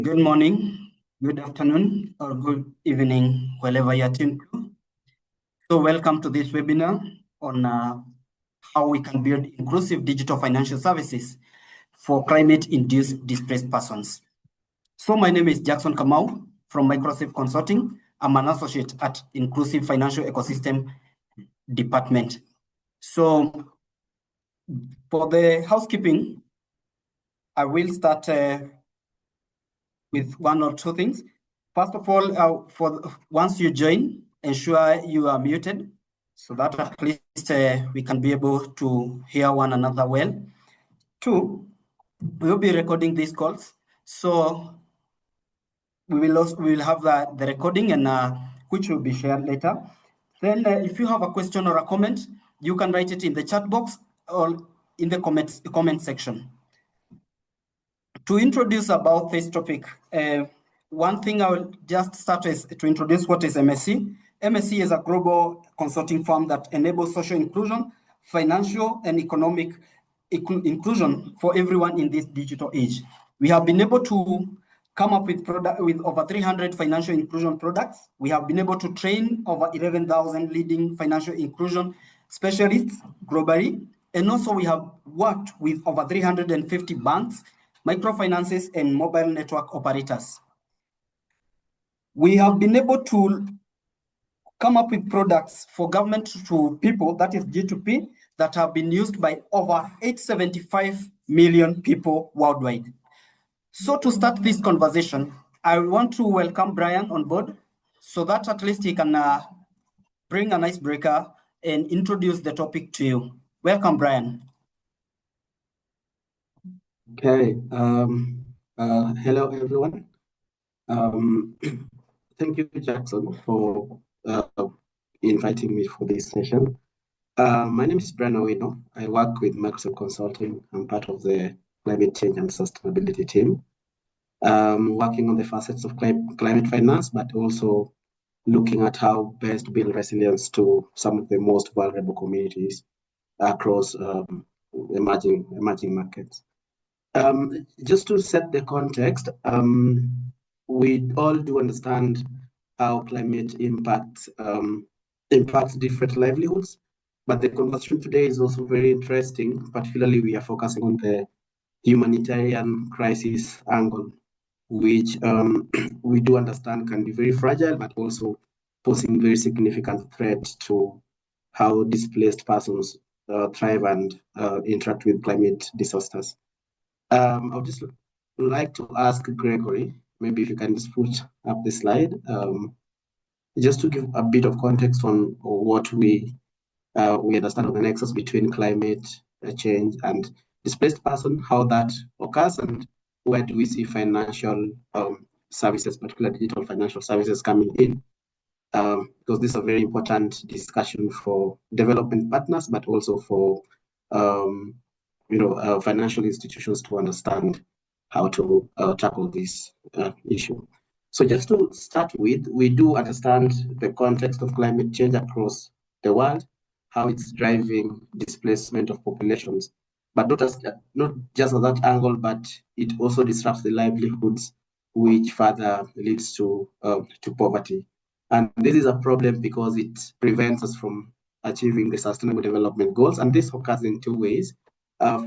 Good morning, good afternoon, or good evening, wherever you're tuned to. So welcome to this webinar on how we can build inclusive digital financial services for climate-induced displaced persons. So my name is Jackson Kamau from Microsoft Consulting. I'm an associate at Inclusive Financial Ecosystem Department. So for the housekeeping, I will start with one or two things. First of all, once you join, ensure you are muted so that at least we can be able to hear one another well. Two, we will be recording these calls, so we will have the recording and which will be shared later. Then, if you have a question or a comment, you can write it in the chat box or in the comment section. To introduce about this topic, one thing I will just start is to introduce what is MSC. MSC is a global consulting firm that enables social inclusion, financial and economic inclusion for everyone in this digital age. We have been able to come up with over 300 financial inclusion products. We have been able to train over 11,000 leading financial inclusion specialists globally. And also we have worked with over 350 banks, microfinances, and mobile network operators. We have been able to come up with products for government to people, that is G2P, that have been used by over 875 million people worldwide. So to start this conversation, I want to welcome Brian on board so that at least he can bring an icebreaker and introduce the topic to you. Welcome, Brian. Okay. Hello, everyone. Thank you, Jackson, for inviting me for this session. My name is Brian Owino. I work with Microsoft Consulting. I'm part of the climate change and sustainability team, working on the facets of climate finance, but also looking at how best to build resilience to some of the most vulnerable communities across emerging markets. Just to set the context, we all do understand how climate impacts different livelihoods, but the conversation today is also very interesting. Particularly, we are focusing on the humanitarian crisis angle, which we do understand can be very fragile, but also posing very significant threat to how displaced persons thrive and interact with climate disasters. I would just like to ask Gregory, maybe if you can just put up the slide, just to give a bit of context on what we understand of the nexus between climate change and displaced person, how that occurs, and where do we see financial services, particularly digital financial services, coming in? Because this is a very important discussion for development partners, but also for financial institutions to understand how to tackle this issue. So just to start with, we do understand the context of climate change across the world, how it's driving displacement of populations, but not just at that angle, but it also disrupts the livelihoods, which further leads to poverty. And this is a problem because it prevents us from achieving the Sustainable Development Goals, and this occurs in two ways.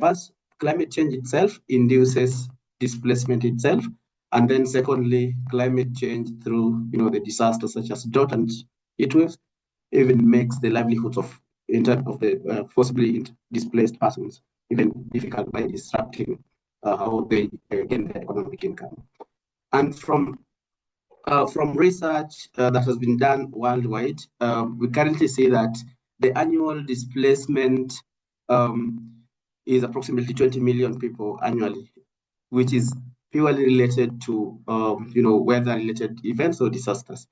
First, climate change itself induces displacement itself, and then secondly, climate change through the disasters such as drought and heat waves even makes the livelihoods of the forcibly displaced persons even difficult by disrupting how they gain their economic income. And from research that has been done worldwide, we currently see that the annual displacement is approximately 20 million people annually, which is purely related to weather-related events or disasters.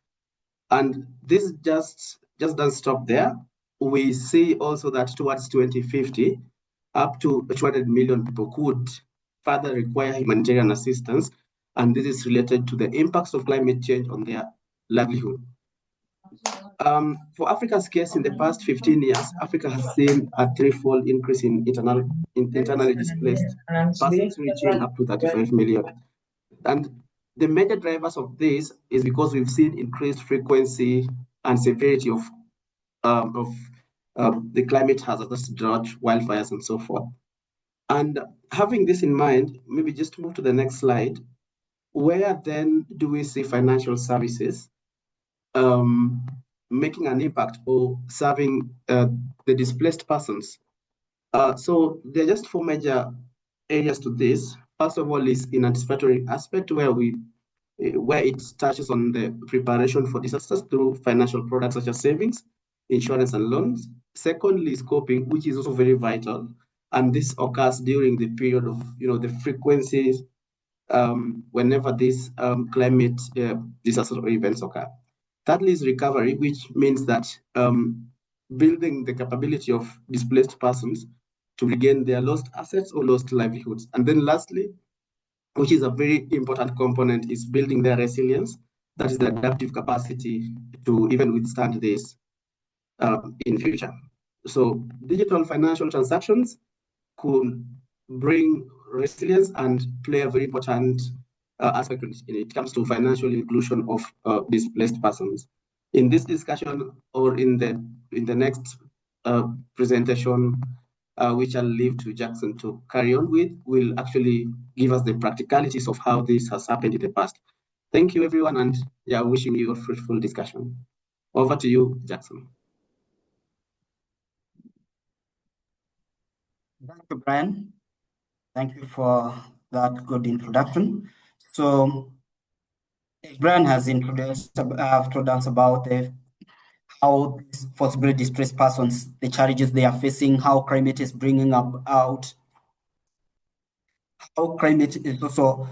And this just doesn't stop there. We see also that towards 2050, up to 200 million people could further require humanitarian assistance, and this is related to the impacts of climate change on their livelihood. For Africa's case, in the past 15 years, Africa has seen a threefold increase in internally displaced persons, reaching up to 35 million. And The major drivers of this is because we've seen increased frequency and severity of the climate hazards, drought, wildfires, and so forth. And having this in mind, maybe just move to the next slide. Where then do we see financial services making an impact or serving the displaced persons? So there are just four major areas to this. First of all is in anticipatory aspect where it touches on the preparation for disasters through financial products such as savings, insurance, and loans. Secondly, scoping, which is also very vital, and this occurs during the period of the frequencies whenever these climate disasters or events occur. Thirdly is recovery, which means that building the capability of displaced persons to regain their lost assets or lost livelihoods. And then lastly, which is a very important component, is building their resilience, that is the adaptive capacity to even withstand this in future. So digital financial transactions could bring resilience and play a very important aspect when it comes to financial inclusion of displaced persons. In this discussion or in the next presentation, which I'll leave to Jackson to carry on with, will actually give us the practicalities of how this has happened in the past. Thank you, everyone, and wishing you a fruitful discussion. Over to you, Jackson. Thank you, Brian. Thank you for that good introduction. So, Brian has introduced told us about how these forcibly displaced persons, the challenges they are facing, how climate is bringing out, how climate is also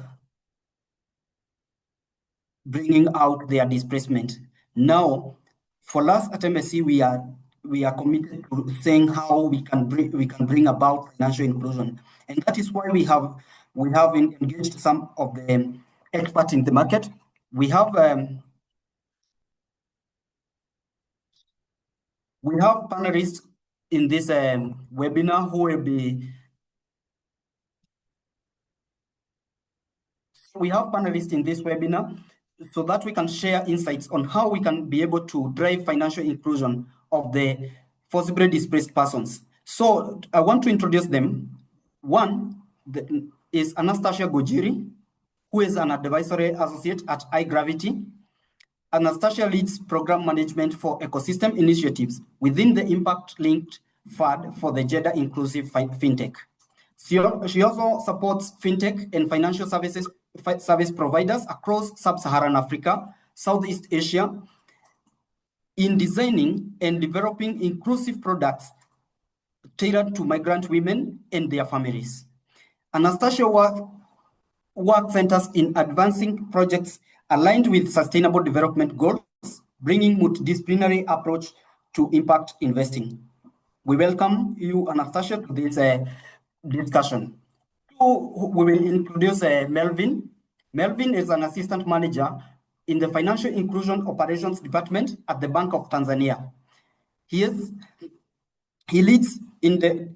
bringing out their displacement. Now, for us at MSc, we are committed to saying how we can bring about financial inclusion, and that is why we have engaged some of the experts in the market. We have panelists in this webinar who will be. We have panelists in this webinar so that we can share insights on how we can be able to drive financial inclusion of the forcibly displaced persons. So I want to introduce them. One is Anastasia Gojiri, who is an advisory associate at iGravity. Anastasia leads program management for ecosystem initiatives within the impact-linked fund for the gender inclusive fintech. She also supports fintech and financial service providers across sub-Saharan Africa, Southeast Asia, in designing and developing inclusive products tailored to migrant women and their families. Anastasia work centers in advancing projects aligned with sustainable development goals, bringing multidisciplinary approach to impact investing. We welcome you, Anastasia, to this discussion. We will introduce Melvin. Melvin is an assistant manager in the Financial Inclusion Operations Department at the Bank of Tanzania. He leads in the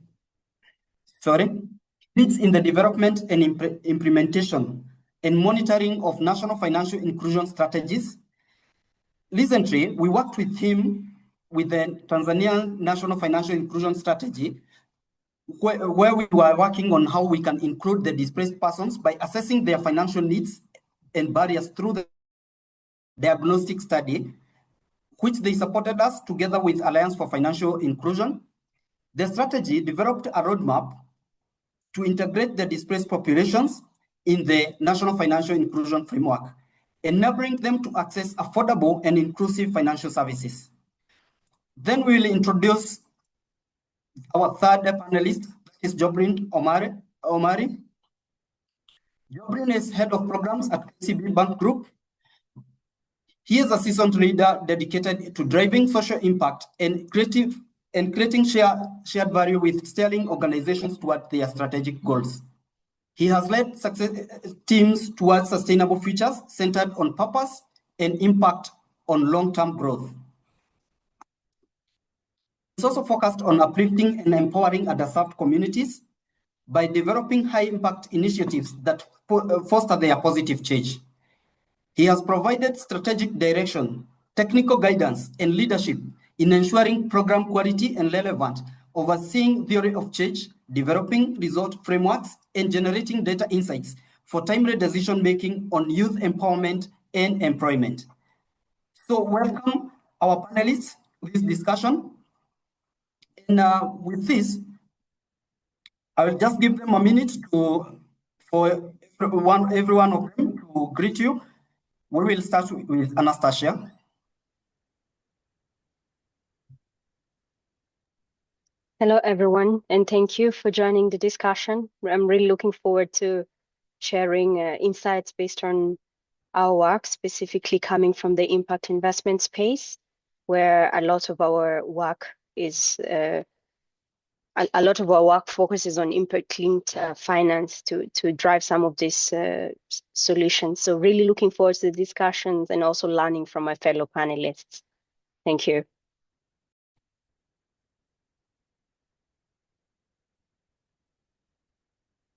development and implementation and monitoring of national financial inclusion strategies. Recently, we worked with him with the Tanzanian National Financial Inclusion Strategy, where we were working on how we can include the displaced persons by assessing their financial needs and barriers through the diagnostic study, which they supported us together with Alliance for Financial Inclusion. The strategy developed a roadmap to integrate the displaced populations in the National Financial Inclusion Framework, enabling them to access affordable and inclusive financial services. Then we will introduce our third panelist, is Jobrin Omari. Jobrin is head of programs at KCB Bank Group. He is a seasoned leader dedicated to driving social impact and creating shared value with steering organizations toward their strategic goals. He has led success teams towards sustainable futures centered on purpose and impact on long-term growth. He's also focused on uplifting and empowering underserved communities by developing high-impact initiatives that foster their positive change. He has provided strategic direction, technical guidance, and leadership in ensuring program quality and relevance, overseeing theory of change, developing result frameworks, and generating data insights for timely decision-making on youth empowerment and employment. So welcome our panelists to this discussion. And with this, I will just give them a minute for every one of them to greet you. We will start with Anastasia. Hello, everyone, and thank you for joining the discussion. I'm really looking forward to sharing insights based on our work, specifically coming from the impact investment space, where a lot of our work is a lot of our work focuses on impact-linked finance to drive some of these solutions. So really looking forward to the discussions and also learning from my fellow panelists. Thank you.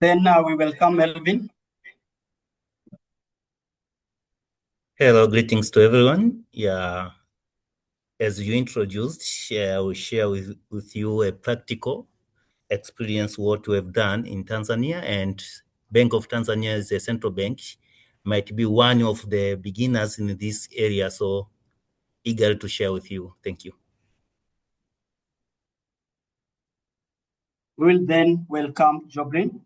Then we welcome Melvin. Hello, greetings to everyone. Yeah, as you introduced, I will share with you a practical experience what we have done in Tanzania, and Bank of Tanzania is a central bank, might be one of the beginners in this area, so eager to share with you. Thank you. We will then welcome Jobrin.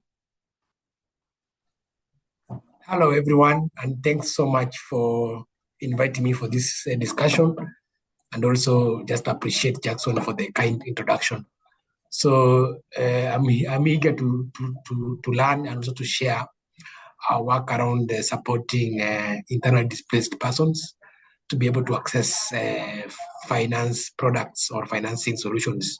Hello, everyone, and thanks so much for inviting me for this discussion, and also just appreciate Jackson for the kind introduction. So I'm eager to learn and also to share our work around supporting internally displaced persons to be able to access finance products or financing solutions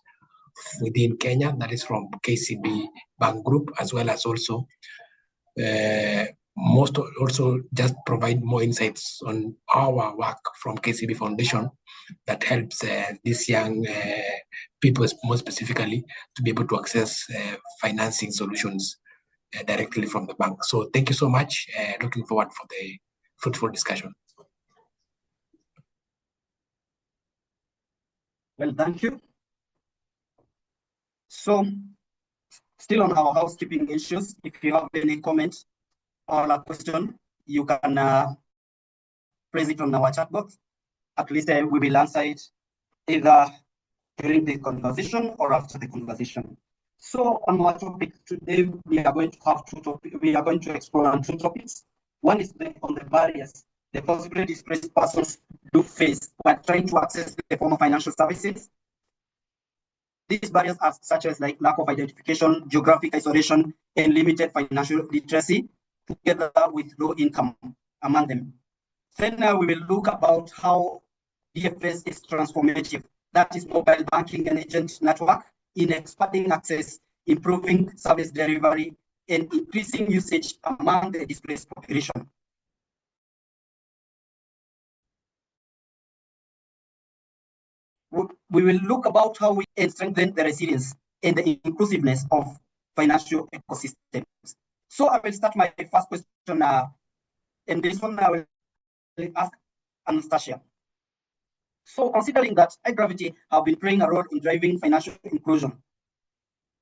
within Kenya, that is from KCB Bank Group, as well as also just provide more insights on our work from KCB Foundation that helps these young people, more specifically, to be able to access financing solutions directly from the bank. So thank you so much. Looking forward for the fruitful discussion. Well, thank you. So, still on our housekeeping issues, if you have any comments or a question, you can place it on our chat box. At least we will answer it either during the conversation or after the conversation. So on our topic today, we are going to have two topics. We are going to explore two topics. One is on the barriers the forcibly displaced persons do face when trying to access the form of financial services. These barriers are such as like lack of identification, geographic isolation, and limited financial literacy, together with low income among them. Then we will look about how DFS is transformative, that is mobile banking and agent network, in expanding access, improving service delivery, and increasing usage among the displaced population. We will look about how we can strengthen the resilience and the inclusiveness of financial ecosystems. So I will start my first question, and this one I will ask Anastasia. So considering that high gravity have been playing a role in driving financial inclusion,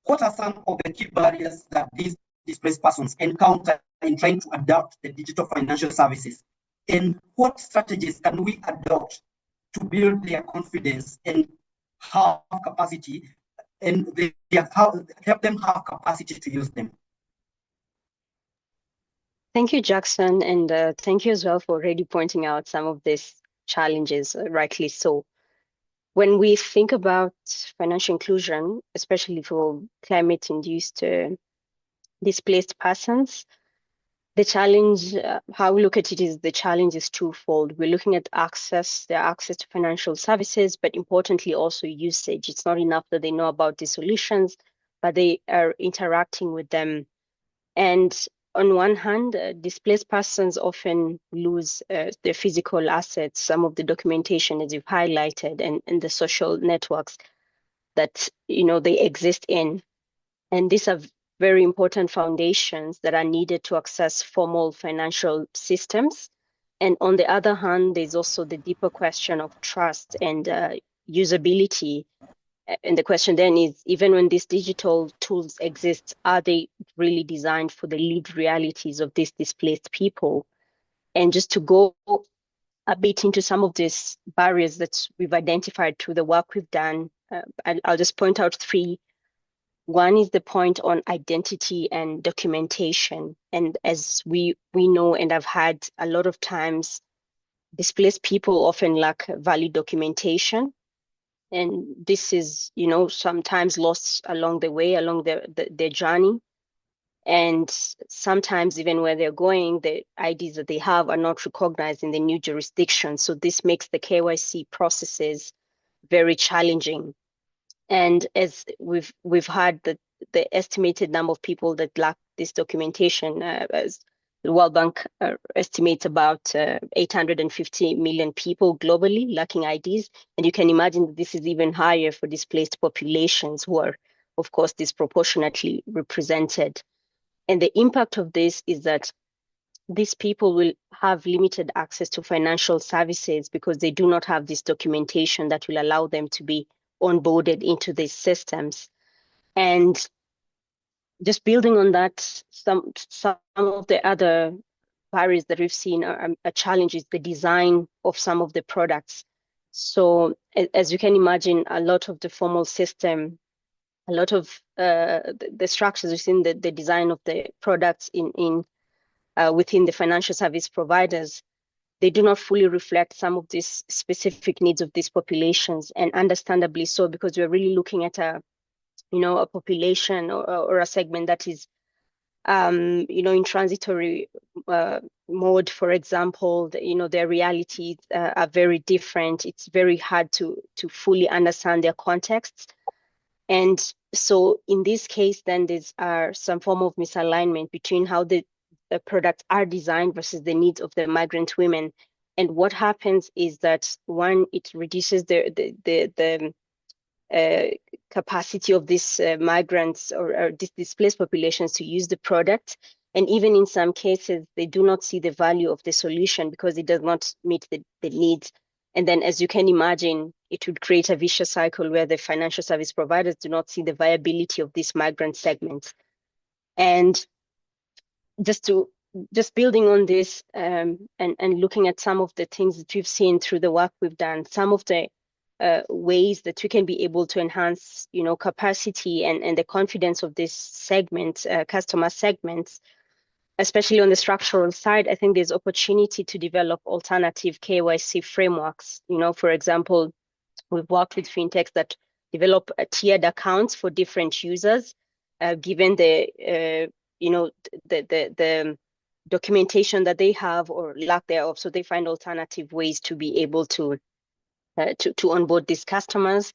what are some of the key barriers that these displaced persons encounter in trying to adapt the digital financial services? And what strategies can we adopt to build their confidence and have capacity, and help them have capacity to use them? Thank you, Jackson, and thank you as well for already pointing out some of these challenges, rightly so. When we think about financial inclusion, especially for climate-induced displaced persons, the challenge, how we look at it is the challenge is twofold. We're looking at their access to financial services, but importantly also usage. It's not enough that they know about the solutions, but they are interacting with them. And on one hand, displaced persons often lose their physical assets, some of the documentation as you've highlighted, and the social networks that they exist in. And these are very important foundations that are needed to access formal financial systems. And on the other hand, there's also the deeper question of trust and usability. And the question then is, even when these digital tools exist, are they really designed for the lived realities of these displaced people? And just to go a bit into some of these barriers that we've identified through the work we've done, I'll just point out three. One is the point on identity and documentation. And as we know, and I've had a lot of times, displaced people often lack valid documentation. And this is, sometimes lost along the way, along their journey. And sometimes even where they're going, the IDs that they have are not recognized in the new jurisdiction. So this makes the KYC processes very challenging. And as we've had the estimated number of people that lack this documentation, as the World Bank estimates about 850 million people globally lacking IDs. And you can imagine that this is even higher for displaced populations who are, of course, disproportionately represented. And the impact of this is that these people will have limited access to financial services because they do not have this documentation that will allow them to be onboarded into these systems. And just building on that, some of the other barriers that we've seen are challenges, the design of some of the products. So as you can imagine, a lot of the formal system, a lot of the structures within the design of the products within the financial service providers, they do not fully reflect some of these specific needs of these populations, and understandably so, because we're really looking at a population or a segment that is, in transitory mode, for example. Their realities are very different. It's very hard to fully understand their contexts. And so in this case, then there's some form of misalignment between how the products are designed versus the needs of the migrant women. And what happens is that, one, it reduces the capacity of these migrants or these displaced populations to use the product. And even in some cases, they do not see the value of the solution because it does not meet the needs. And then, as you can imagine, it would create a vicious cycle where the financial service providers do not see the viability of these migrant segments. And just building on this and looking at some of the things that we've seen through the work we've done, some of the ways that we can be able to enhance, capacity and the confidence of this segment, customer segments, especially on the structural side. I think there's opportunity to develop alternative KYC frameworks. For example, we've worked with fintechs that develop tiered accounts for different users, given the documentation that they have or lack thereof. So they find alternative ways to be able to onboard these customers.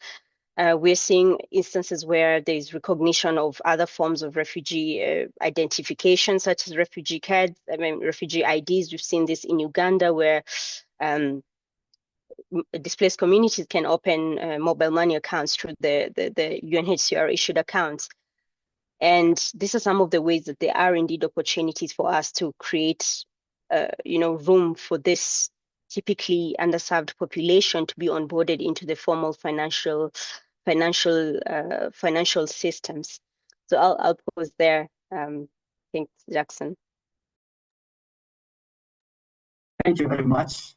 We're seeing instances where there's recognition of other forms of refugee identification, such as refugee cards, refugee IDs. We've seen this in Uganda, where displaced communities can open mobile money accounts through the UNHCR issued accounts. And these are some of the ways that there are indeed opportunities for us to create, room for this typically underserved population to be onboarded into the formal financial systems. So I'll pause there. Thanks, Jackson. Thank you very much.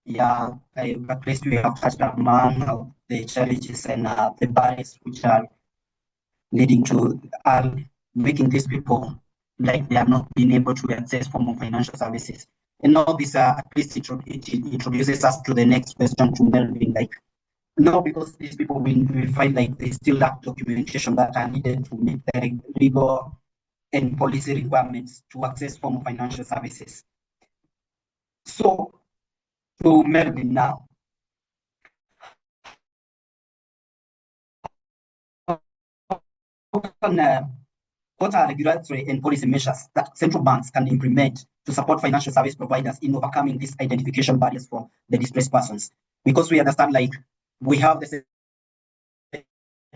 Yeah, at least we have touched on the challenges and the barriers which are leading to making these people like they are not being able to access formal financial services. And now this at least it introduces us to the next question to Melvin, like, no, because these people will find like they still lack documentation that are needed to meet the legal and policy requirements to access formal financial services. So to Melvin now, what are regulatory and policy measures that central banks can implement to support financial service providers in overcoming these identification barriers for the displaced persons? Because we understand, like, we have the set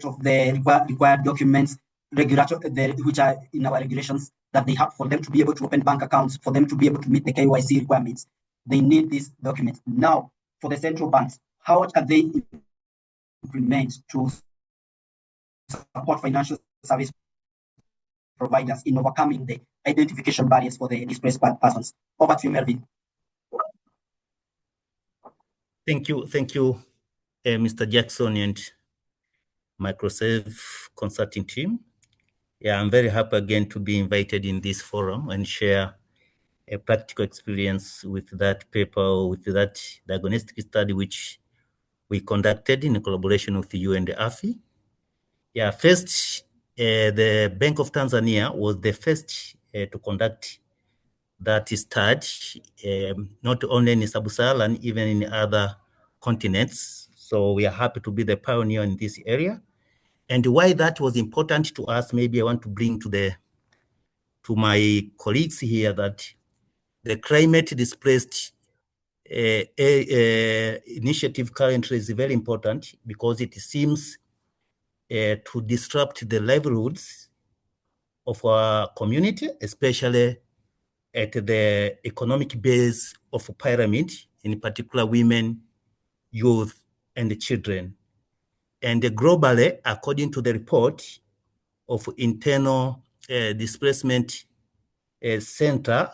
of the required documents, which are in our regulations, that they have for them to be able to open bank accounts, for them to be able to meet the KYC requirements. they need these documents. Now, for the central banks, how can they implement to support financial service providers in overcoming the identification barriers for the displaced persons? Over to you, Melvin. Thank you, Mr. Jackson and Microserve consulting team. Yeah, I'm very happy again to be invited in this forum and share a practical experience with that paper, with that diagnostic study which we conducted in collaboration with you and the AFI. Yeah, first, the Bank of Tanzania was the first to conduct that study, not only in Sub-Saharan, even in other continents. So we are happy to be the pioneer in this area. And why that was important to us, maybe I want to bring to my colleagues here that the climate-displaced initiative currently is very important because it seems to disrupt the livelihoods of our community, especially at the economic base of a pyramid, in particular women, youth, and children. And globally, according to the report of Internal Displacement Center,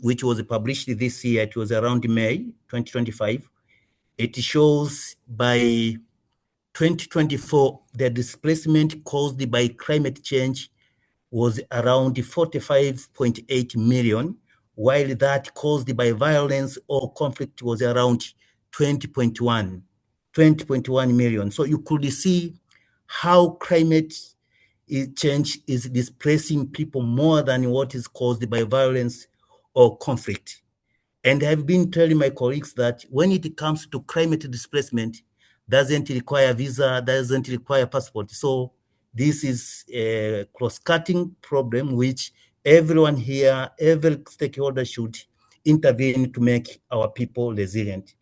which was published this year, it was around May 2025, it shows by 2024, the displacement caused by climate change was around 45.8 million, while that caused by violence or conflict was around 20.1 million. So you could see how climate change is displacing people more than what is caused by violence or conflict. And I've been telling my colleagues that when it comes to climate displacement, doesn't require visa, doesn't require passport. So this is a cross-cutting problem which everyone here, every stakeholder should intervene to make our people resilient.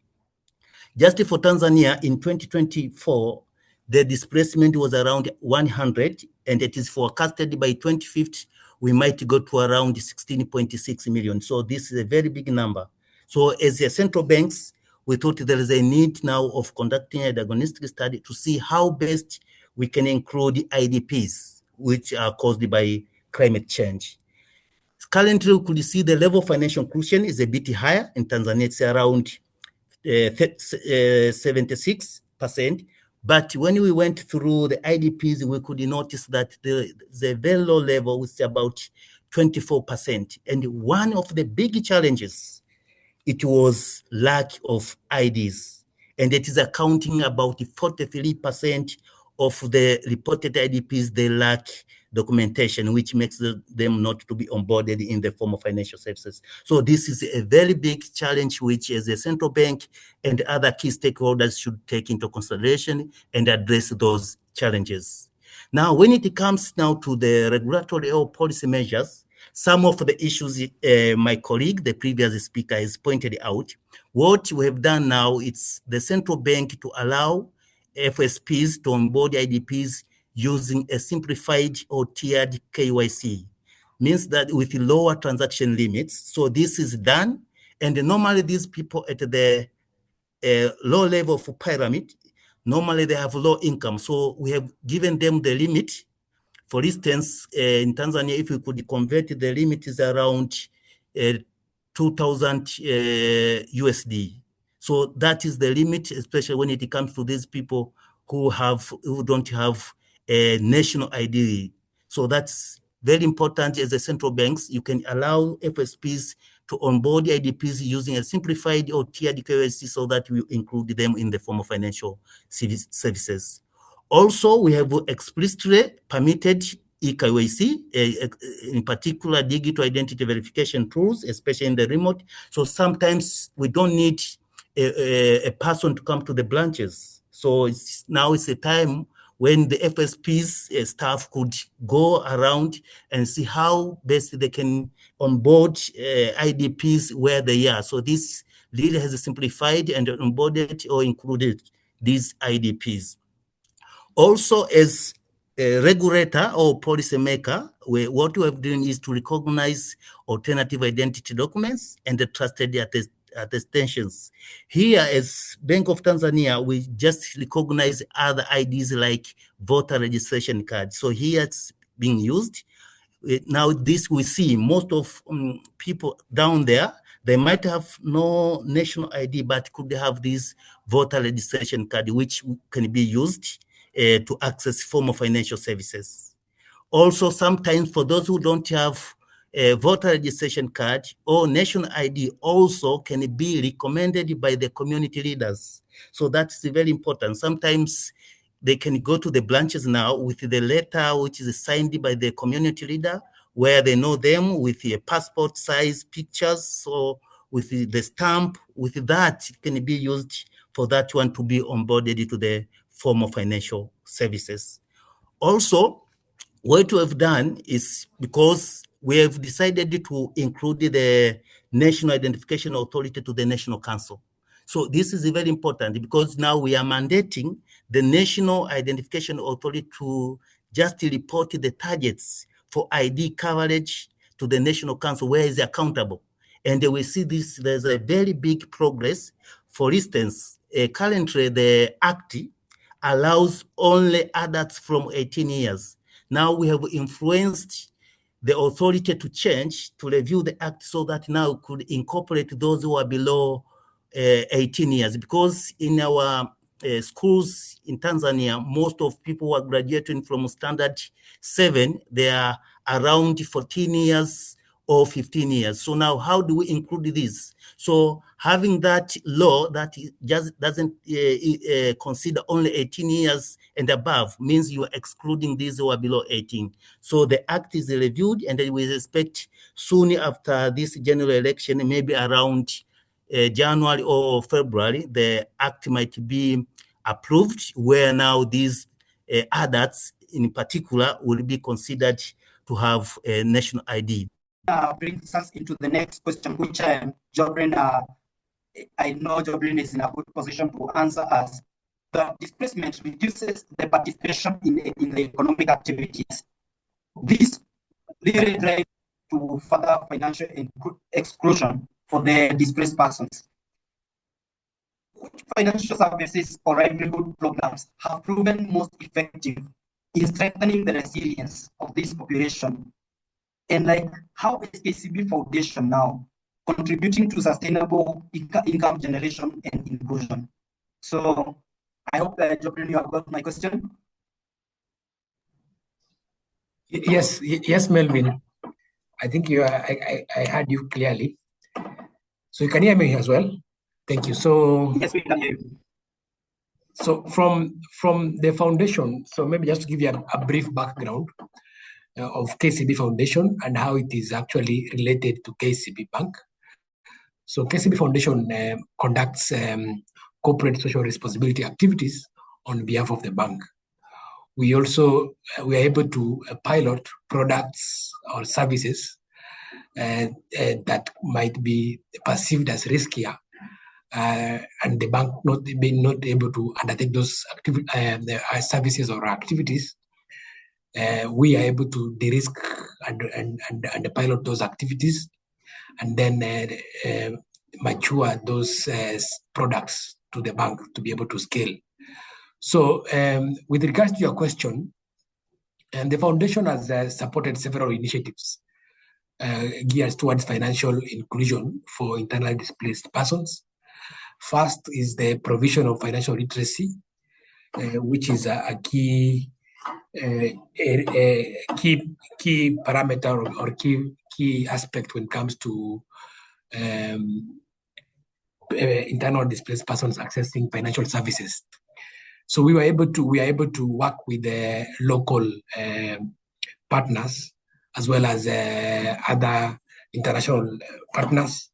Just for Tanzania, in 2024, the displacement was around 100, and it is forecasted by 2050, we might go to around 16.6 million. So this is a very big number. So as a central banks, we thought there is a need now of conducting a diagnostic study to see how best we can include IDPs, which are caused by climate change. Currently, we could see the level of financial inclusion is a bit higher. In Tanzania, it's around 76%. But when we went through the IDPs, we could notice that the very low level was about 24%. And one of the big challenges, it was lack of IDs. And it is accounting about 43% of the reported IDPs, they lack documentation, which makes them not to be onboarded in the form of financial services. So this is a very big challenge, which as a central bank and other key stakeholders should take into consideration and address those challenges. Now, when it comes now to the regulatory or policy measures, some of the issues my colleague, the previous speaker, has pointed out. What we have done now, it's the central bank to allow FSPs to onboard IDPs using a simplified or tiered KYC. Means that with lower transaction limits. So this is done. And normally these people at the low level of pyramid, normally they have low income. So we have given them the limit. For instance, in Tanzania, if we could convert the limit is around 2,000 USD. So that is the limit, especially when it comes to these people who don't have a national ID. So that's very important as a central banks. You can allow FSPs to onboard IDPs using a simplified or tiered KYC so that we include them in the form of financial services. Also, we have explicitly permitted eKYC, in particular digital identity verification tools, especially in the remote. So sometimes we don't need a person to come to the branches. So now it's a time when the FSP's staff could go around and see how best they can onboard IDPs where they are. So this really has simplified and onboarded or included these IDPs. Also, as a regulator or policymaker, what we have done is to recognize alternative identity documents and the trusted attestations. Here, as Bank of Tanzania, we just recognize other IDs like voter registration card. So here it's being used. Now this we see most of people down there, they might have no national ID, but could have this voter registration card, which can be used to access formal financial services. Also, sometimes for those who don't have a voter registration card or national ID also can be recommended by the community leaders. So that's very important. Sometimes they can go to the branches now with the letter which is signed by the community leader, where they know them with a passport size pictures. So with the stamp, with that, it can be used for that one to be onboarded to the form of financial services. Also, what we have done is, because we have decided to include the National Identification Authority to the National Council. So this is very important because now we are mandating the National Identification Authority to just report the targets for ID coverage to the National Council, where is accountable. And we see this, there's a very big progress. For instance, currently the Act allows only adults from 18 years. Now we have influenced the authority to change, to review the Act so that now it could incorporate those who are below 18 years. Because in our schools in Tanzania, most of people who are graduating from standard 7, they are around 14 years or 15 years. So now how do we include this? So having that law that just doesn't consider only 18 years and above means you are excluding these who are below 18. So the Act is reviewed, and then we expect soon after this general election, maybe around January or February, the Act might be approved, where now these adults in particular will be considered to have a national ID. Brings us into the next question, which Jobrin, I know Jobrin is in a good position to answer us. The displacement reduces the participation in the economic activities. This really drives to further financial exclusion for the displaced persons. Which financial services or livelihood programs have proven most effective in strengthening the resilience of this population? And like, how is KCB Foundation now contributing to sustainable income generation and inclusion? So I hope Jobrin, you have got my question. Yes, Melvin. I think I heard you clearly. So you can hear me as well. Thank you. So yes, we can hear you. So from the foundation, so maybe just to give you a brief background of KCB Foundation and how it is actually related to KCB Bank. So KCB Foundation conducts corporate social responsibility activities on behalf of the bank. We are able to pilot products or services that might be perceived as riskier, and the bank being not able to undertake those services or activities. We are able to de-risk and pilot those activities, and then mature those products to the bank to be able to scale. So with regards to your question, the foundation has supported several initiatives geared towards financial inclusion for internally displaced persons. First is the provision of financial literacy, which is a key parameter or key aspect when it comes to internal displaced persons accessing financial services. So we are able to work with the local partners as well as other international partners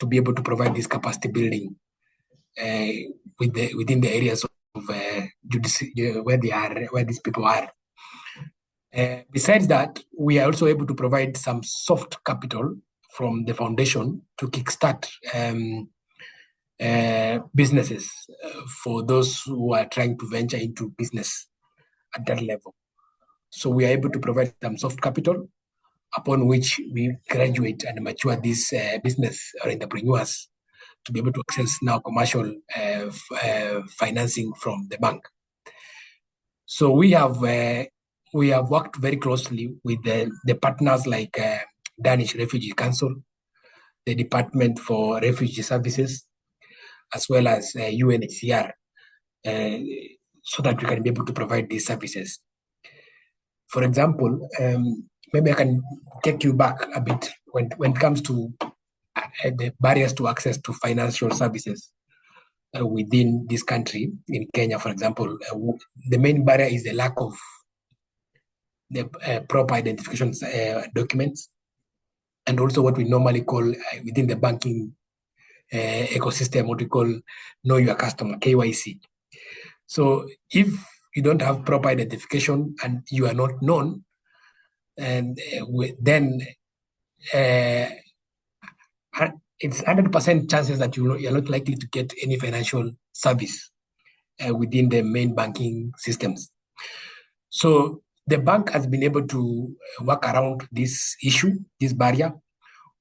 to be able to provide this capacity building within the areas of where these people are. Besides that, we are also able to provide some soft capital from the foundation to kickstart businesses for those who are trying to venture into business at that level. So we are able to provide some soft capital upon which we graduate and mature these business or entrepreneurs to be able to access now commercial financing from the bank. So we have worked very closely with the partners like Danish Refugee Council, the Department for Refugee Services, as well as UNHCR, so that we can be able to provide these services. For example, maybe I can take you back a bit when it comes to the barriers to access to financial services within this country. In Kenya, for example, the main barrier is the lack of the proper identification documents, and also what we normally call within the banking ecosystem, what we call know your customer, KYC. So if you don't have proper identification and you are not known, and then it's 100% chances that you're not likely to get any financial service within the main banking systems. So the bank has been able to work around this issue, this barrier.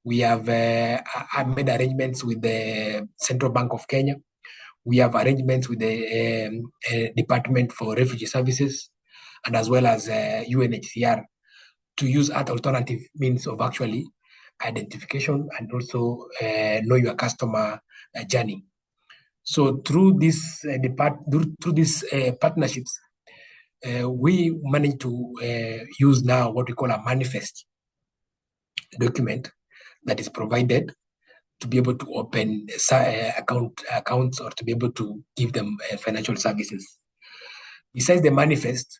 We have made arrangements with the Central Bank of Kenya. We have arrangements with the Department for Refugee Services, and as well as UNHCR, to use alternative means of actually identification and also know your customer journey. So through these partnerships, we managed to use now what we call a manifest document that is provided to be able to open accounts or to be able to give them financial services. Besides the manifest,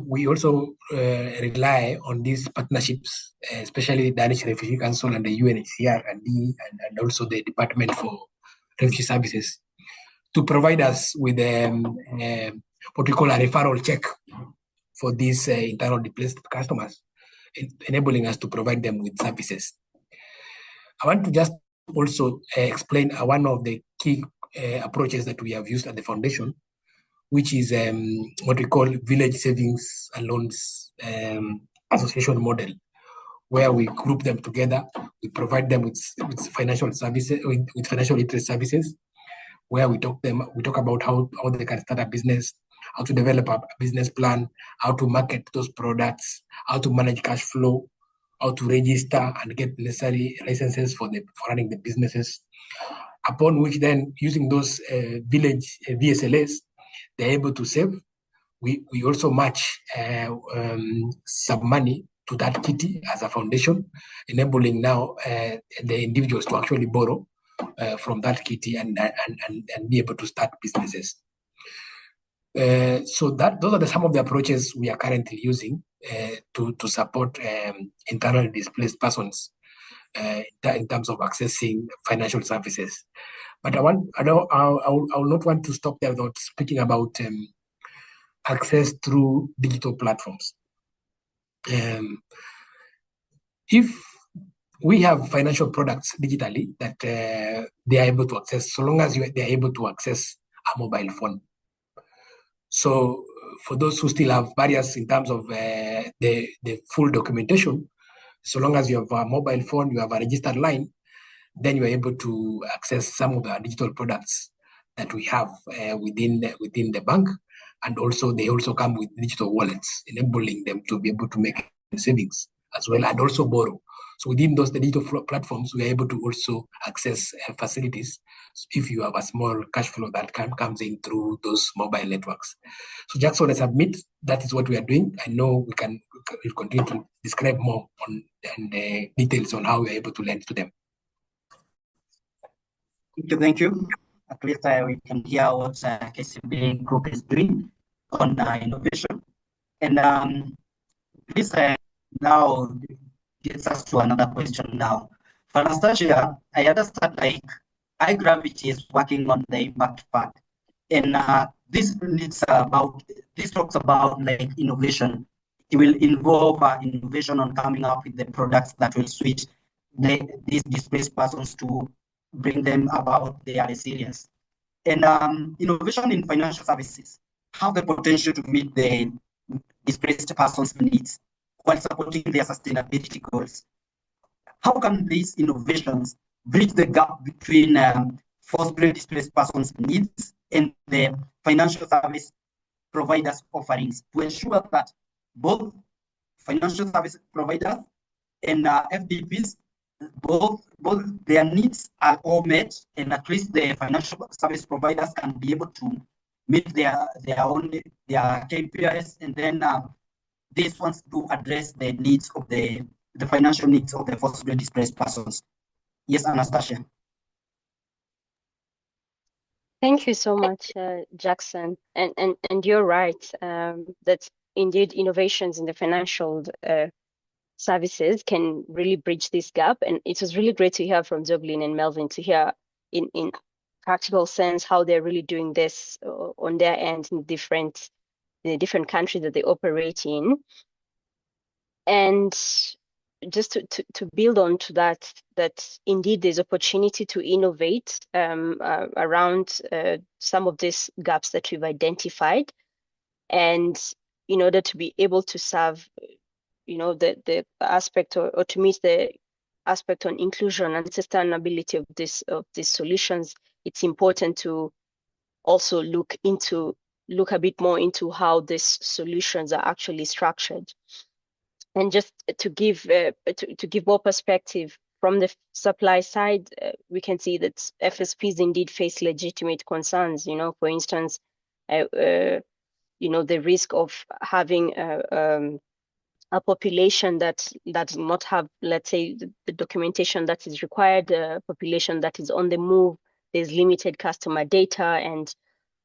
we also rely on these partnerships, especially the Danish Refugee Council and the UNHCR and also the Department for Refugee Services, to provide us with what we call a referral check for these internal displaced customers, enabling us to provide them with services. I want to just also explain one of the key approaches that we have used at the foundation, which is what we call village savings and loans association model, where we group them together, we provide them with financial services, with financial literacy services, where we talk about how they can start a business, how to develop a business plan, how to market those products, how to manage cash flow, how to register and get necessary licenses for running the businesses. Upon which then, using those village VSLAs, they're able to save. We also match some money to that kitty as a foundation, enabling now the individuals to actually borrow from that kitty and be able to start businesses. So those are some of the approaches we are currently using to support internally displaced persons in terms of accessing financial services. But I will not want to stop there without speaking about access through digital platforms. If we have financial products digitally that they are able to access, so long as they are able to access a mobile phone. So for those who still have barriers in terms of the full documentation, so long as you have a mobile phone, you have a registered line, then you are able to access some of the digital products that we have within the bank. And also they also come with digital wallets, enabling them to be able to make savings as well and also borrow. So within the digital platforms, we are able to also access facilities if you have a small cash flow that comes in through those mobile networks. So Jackson, let's admit that is what we are doing. I know we'll continue to describe more on the details on how we are able to lend to them. Thank you. At least we can hear what KCB Group is doing on innovation. And this now gets us to another question now. For Anastasia, I understand like iGravity is working on the impact fund. And this talks about like innovation. It will involve innovation on coming up with the products that will switch these displaced persons to bring them about their resilience. And innovation in financial services have the potential to meet the displaced persons' needs while supporting their sustainability goals. How can these innovations bridge the gap between forcibly displaced persons' needs and the financial service providers' offerings to ensure that both financial service providers and FDPs, both their needs are all met, and at least the financial service providers can be able to meet their KPIs, and then these ones to address the needs of the financial needs of the forcibly displaced persons. Yes, Anastasia. Thank you so much, Jackson. And you're right that indeed innovations in the financial services can really bridge this gap. And it was really great to hear from Zoglin and Melvin to hear in practical sense how they're really doing this on their end in the different countries that they operate in. And just to build on to that indeed there's opportunity to innovate around some of these gaps that we've identified, and in order to be able to serve the aspect or to meet the aspect on inclusion and sustainability of these solutions, it's important to also look a bit more into how these solutions are actually structured. And just to give more perspective from the supply side, we can see that FSPs indeed face legitimate concerns. For instance, the risk of having a population that does not have, let's say, the documentation that is required, a population that is on the move. There's limited customer data and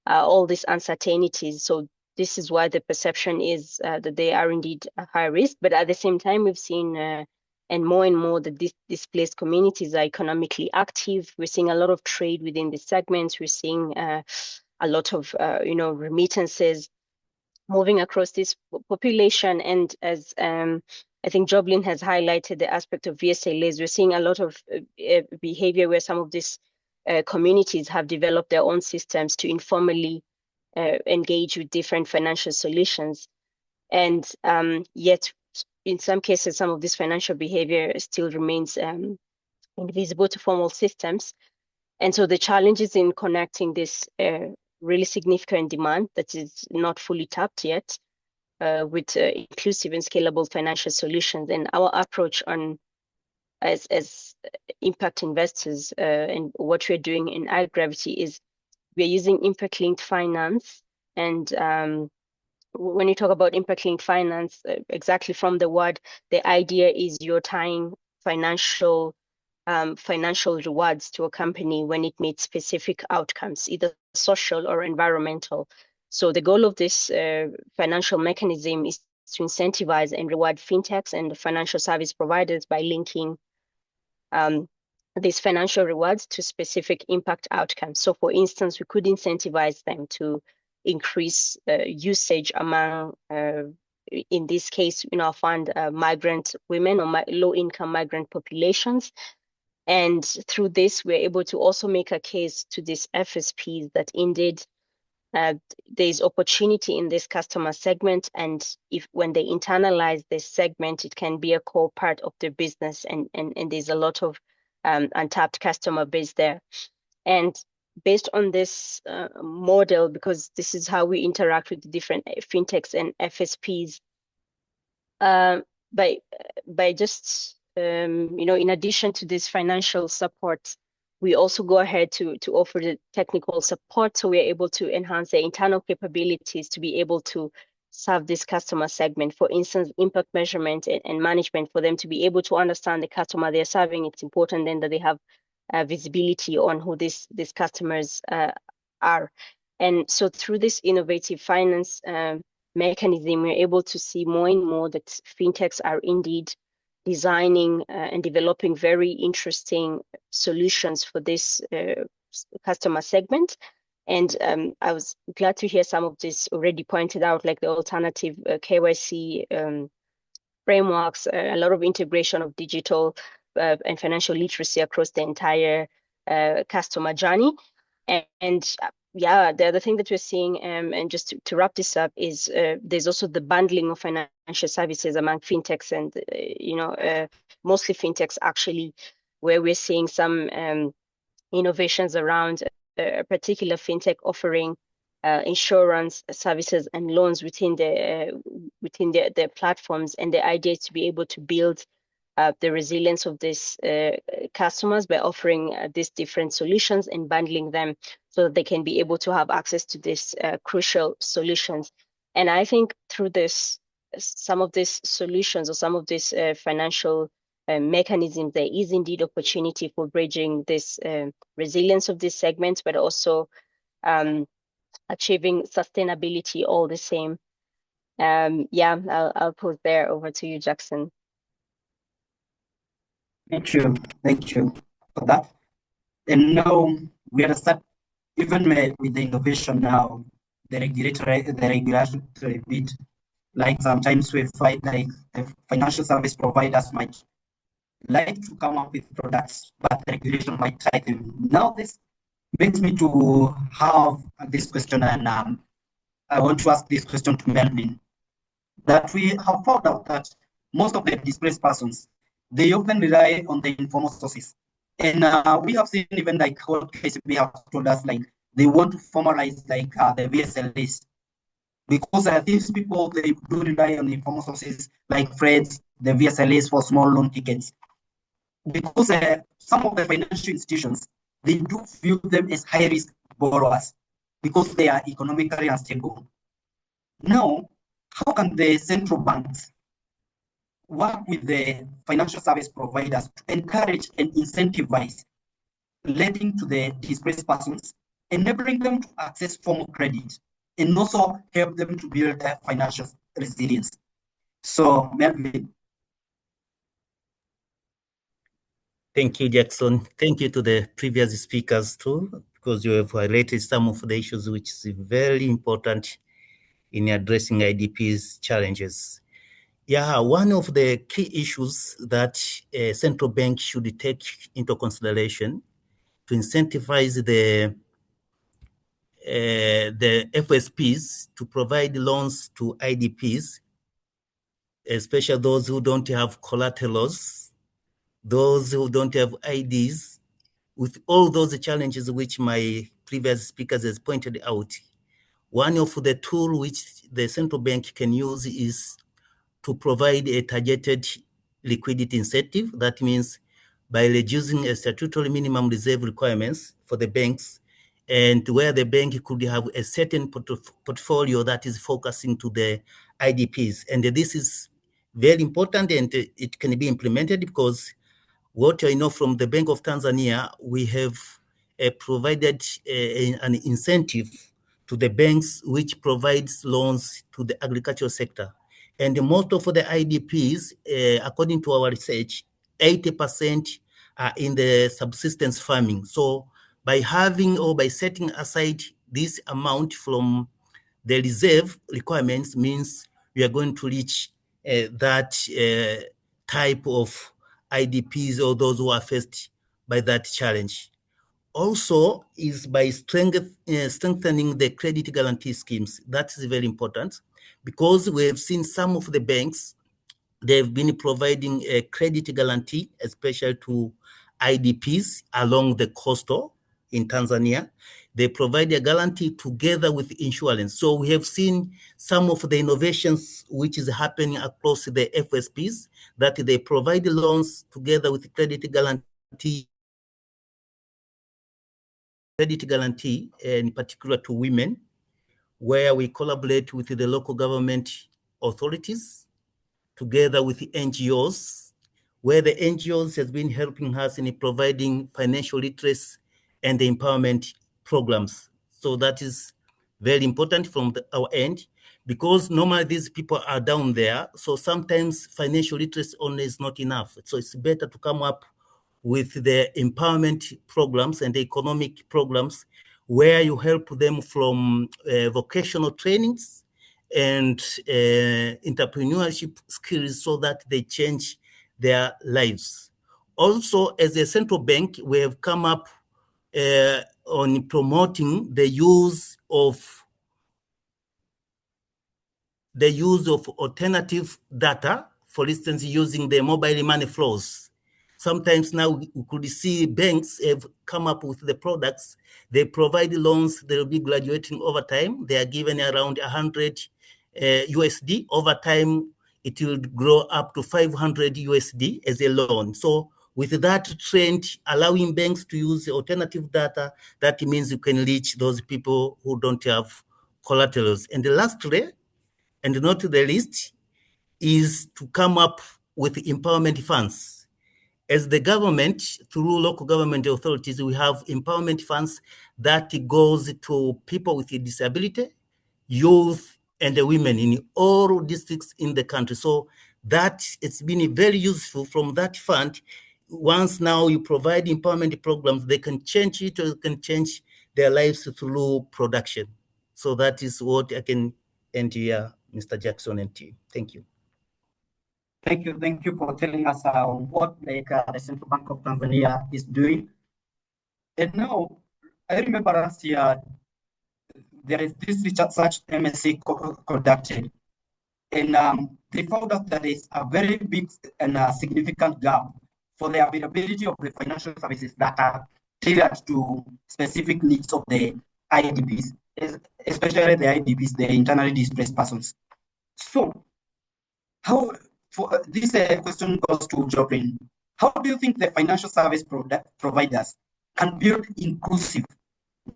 all these uncertainties. So this is why the perception is that they are indeed a high risk. But at the same time, we've seen and more that these displaced communities are economically active. We're seeing a lot of trade within the segments. We're seeing a lot of remittances moving across this population. And as I think Joblin has highlighted the aspect of VSLAs, we're seeing a lot of behavior where some of these communities have developed their own systems to informally engage with different financial solutions. And yet, in some cases, some of this financial behavior still remains invisible to formal systems. And so the challenges in connecting this really significant demand that is not fully tapped yet with inclusive and scalable financial solutions. And our approach as impact investors and what we're doing in iGravity is we're using impact-linked finance. And when you talk about impact-linked finance, exactly from the word, the idea is you're tying financial rewards to a company when it meets specific outcomes, either social or environmental. So the goal of this financial mechanism is to incentivize and reward fintechs and financial service providers by linking these financial rewards to specific impact outcomes. So for instance, we could incentivize them to increase usage among, in this case, our fund, migrant women or low-income migrant populations. And through this, we're able to also make a case to these FSPs that indeed there's opportunity in this customer segment, and when they internalize this segment, it can be a core part of their business, and there's a lot of untapped customer base there. And based on this model, because this is how we interact with the different fintechs and FSPs, by just in addition to this financial support, we also go ahead to offer the technical support, so we're able to enhance their internal capabilities to be able to serve this customer segment. For instance, impact measurement and management, for them to be able to understand the customer they're serving. It's important then that they have visibility on who these customers are. And so through this innovative finance mechanism, we're able to see more and more that fintechs are indeed designing and developing very interesting solutions for this customer segment. And I was glad to hear some of this already pointed out, like the alternative KYC frameworks, a lot of integration of digital and financial literacy across the entire customer journey. And yeah, the other thing that we're seeing, and just to wrap this up, is there's also the bundling of financial services among fintechs, and mostly fintechs actually where we're seeing some innovations around a particular fintech offering insurance services and loans within the platforms, and the idea is to be able to build the resilience of these customers by offering these different solutions and bundling them so that they can be able to have access to these crucial solutions. And I think through this, some of these solutions or some of these financial mechanisms, there is indeed opportunity for bridging this resilience of these segments, but also achieving sustainability all the same. Yeah, I'll pause there. Over to you, Jackson. Thank you for that. And now we are start even with the innovation now, the regulatory bit. Like sometimes we find like the financial service providers might like to come up with products, but the regulation might tie them. Now this brings me to have this question, and I want to ask this question to Melvin. That we have found out that most of the displaced persons, they often rely on the informal sources. And we have seen even like what KCB have told us, like they want to formalize like the VSLAs. Because these people, they do rely on informal sources like friends, the VSLAs for small loan tickets. Because some of the financial institutions, they do view them as high-risk borrowers because they are economically unstable. Now, how can the central banks work with the financial service providers to encourage and incentivize lending to the displaced persons, enabling them to access formal credit, and also help them to build their financial resilience? So, Melvin. Thank you, Jackson. Thank you to the previous speakers too, because you have highlighted some of the issues which is very important in addressing IDP's challenges. Yeah, one of the key issues that a central bank should take into consideration to incentivize the FSPs to provide loans to IDPs, especially those who don't have collaterals, those who don't have IDs, with all those challenges which my previous speakers has pointed out. One of the tools which the central bank can use is to provide a targeted liquidity incentive. That means by reducing a statutory minimum reserve requirements for the banks, and where the bank could have a certain portfolio that is focusing to the IDPs. And this is very important, and it can be implemented because what I know from the Bank of Tanzania, we have provided an incentive to the banks which provides loans to the agricultural sector. And most of the IDPs, according to our research, 80% are in the subsistence farming. So by having or by setting aside this amount from the reserve requirements means we are going to reach that type of IDPs or those who are faced by that challenge. Also is by strengthening the credit guarantee schemes. That is very important because we have seen some of the banks, they've been providing a credit guarantee, especially to IDPs along the coastal in Tanzania. They provide a guarantee together with insurance. So we have seen some of the innovations which is happening across the FSPs, that they provide loans together with credit guarantee, in particular to women, where we collaborate with the local government authorities together with the NGOs, where the NGOs has been helping us in providing financial literacy and empowerment programs. So that is very important from our end, because normally these people are down there. So sometimes financial literacy only is not enough. So it's better to come up with the empowerment programs and the economic programs where you help them from vocational trainings and entrepreneurship skills so that they change their lives. Also, as a central bank, we have come up on promoting the use of alternative data, for instance, using the mobile money flows. sometimes now we could see banks have come up with the products. They provide loans, they'll be graduating over time. They are given around 100 USD. Over time, it will grow up to 500 USD as a loan. So with that trend, allowing banks to use alternative data, that means you can reach those people who don't have collaterals. And lastly, and not the least, is to come up with empowerment funds. As the government, through local government authorities, we have empowerment funds that goes to people with a disability, youth, and the women in all districts in the country. So that it's been very useful from that fund. Once now you provide empowerment programs, they can change it or can change their lives through production. So that is what I can end here, Mr. Jackson and team. Thank you. Thank you for telling us what the Central Bank of Tanzania is doing. And now, I remember last year, there is this research MSC conducted, and they found out that there is a very big and significant gap for the availability of the financial services that are tailored to specific needs of the IDPs, especially the IDPs, the internally displaced persons. So, how, for this question goes to Joplin. How do you think the financial service providers can build inclusive?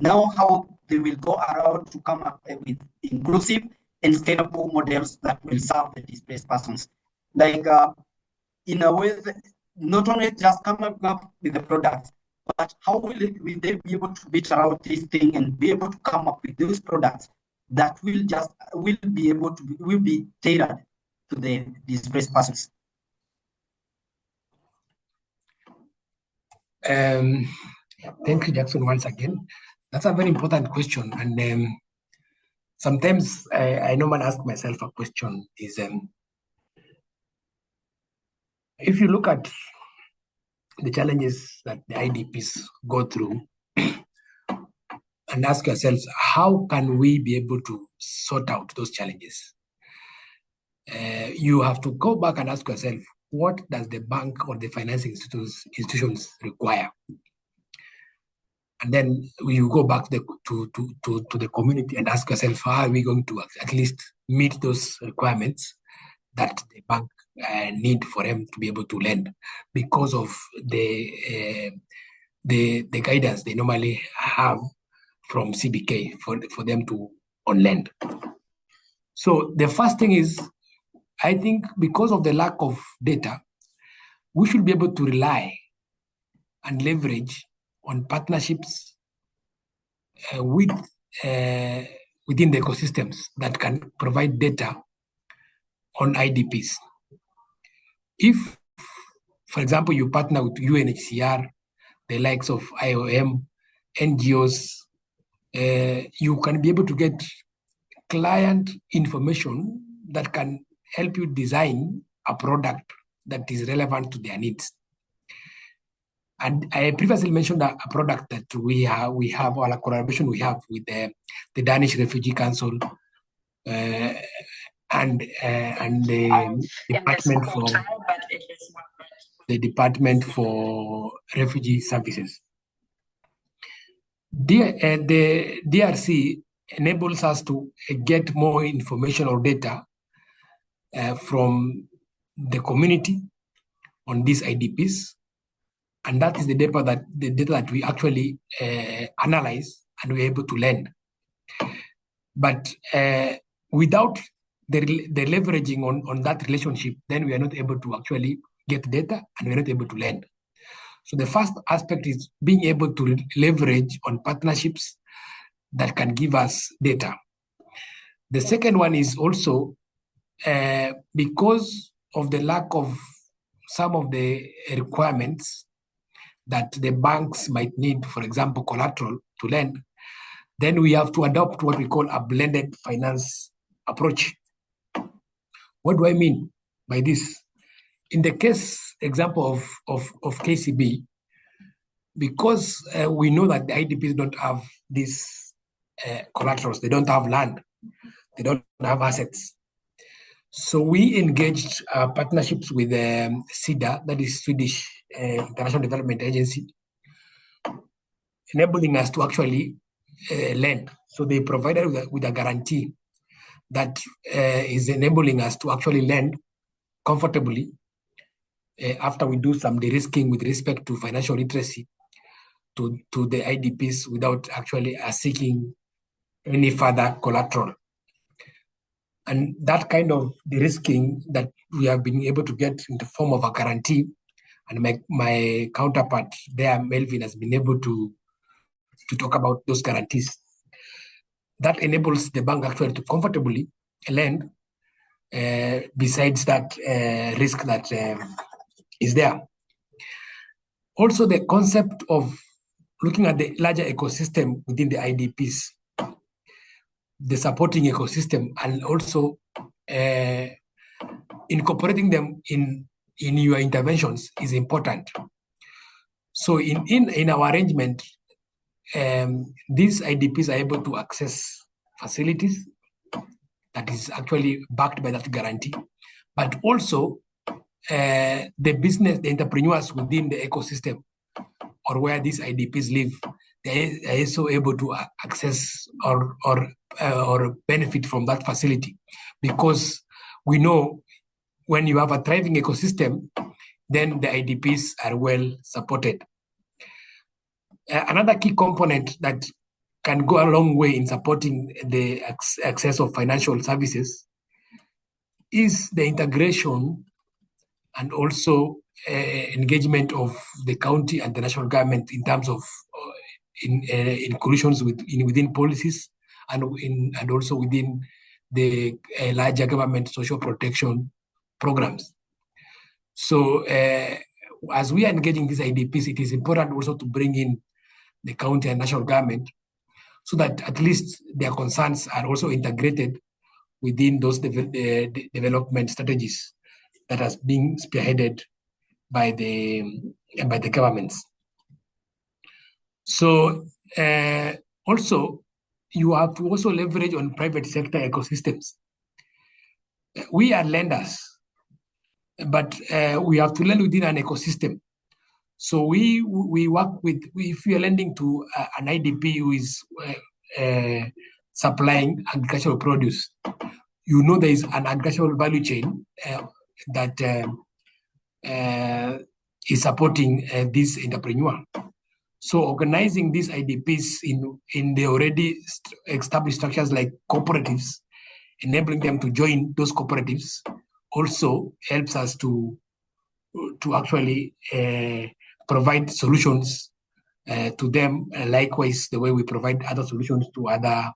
Now, how they will go around to come up with inclusive and scalable models that will serve the displaced persons. Like, in a way, that not only just come up with the products, but how will they be able to beat around this thing and be able to come up with those products that will be tailored to the displaced persons? Thank you, Jackson, once again. That's a very important question. And sometimes I normally ask myself a question is, if you look at the challenges that the IDPs go through and ask yourselves, how can we be able to sort out those challenges? You have to go back and ask yourself, what does the bank or the financing institutions require? And then you go back to the community and ask yourself, how are we going to at least meet those requirements that the bank need for them to be able to lend because of the guidance they normally have from CBK for them to on lend. So the first thing is, I think because of the lack of data, we should be able to rely and leverage on partnerships within the ecosystems that can provide data on IDPs. If, for example, you partner with UNHCR, the likes of IOM, NGOs, you can be able to get client information that can help you design a product that is relevant to their needs. And I previously mentioned a product that we have, or a collaboration we have with the Danish Refugee Council and the Department for Refugee Services. The DRC enables us to get more information or data from the community on these IDPs, and that is the data that we actually analyze and we're able to lend. But without the leveraging on that relationship, then we are not able to actually get data and we're not able to lend. So the first aspect is being able to leverage on partnerships that can give us data. The second one is also because of the lack of some of the requirements that the banks might need, for example, collateral to lend, then we have to adopt what we call a blended finance approach. What do I mean by this? In the case example of KCB, because we know that the IDPs don't have these collaterals, they don't have land, they don't have assets. So we engaged partnerships with SIDA, that is Swedish International Development Agency, enabling us to actually lend. So they provided with a guarantee that is enabling us to actually lend comfortably after we do some de-risking with respect to financial literacy to the IDPs without actually seeking any further collateral. And that kind of de-risking that we have been able to get in the form of a guarantee, and my counterpart there, Melvin, has been able to talk about those guarantees. That enables the bank actually to comfortably lend besides that risk that is there. Also, the concept of looking at the larger ecosystem within the IDPs, the supporting ecosystem, and also incorporating them in your interventions is important. So in our arrangement, these IDPs are able to access facilities that is actually backed by that guarantee, but also the entrepreneurs within the ecosystem or where these IDPs live, they are also able to access or benefit from that facility, because we know when you have a thriving ecosystem, then the IDPs are well supported. Another key component that can go a long way in supporting the access of financial services is the integration and also engagement of the county and the national government in terms of inclusions within policies and also within the larger government social protection programs. So as we are engaging these IDPs, it is important also to bring in the county and national government so that at least their concerns are also integrated within those development strategies that has been spearheaded by the governments. So also, you have to also leverage on private sector ecosystems. We are lenders, but we have to lend within an ecosystem. So we work with, if we are lending to an IDP who is supplying agricultural produce, you know there is an agricultural value chain that is supporting this entrepreneur. So organizing these IDPs in the already established structures like cooperatives, enabling them to join those cooperatives also helps us to actually provide solutions to them, likewise the way we provide other solutions to other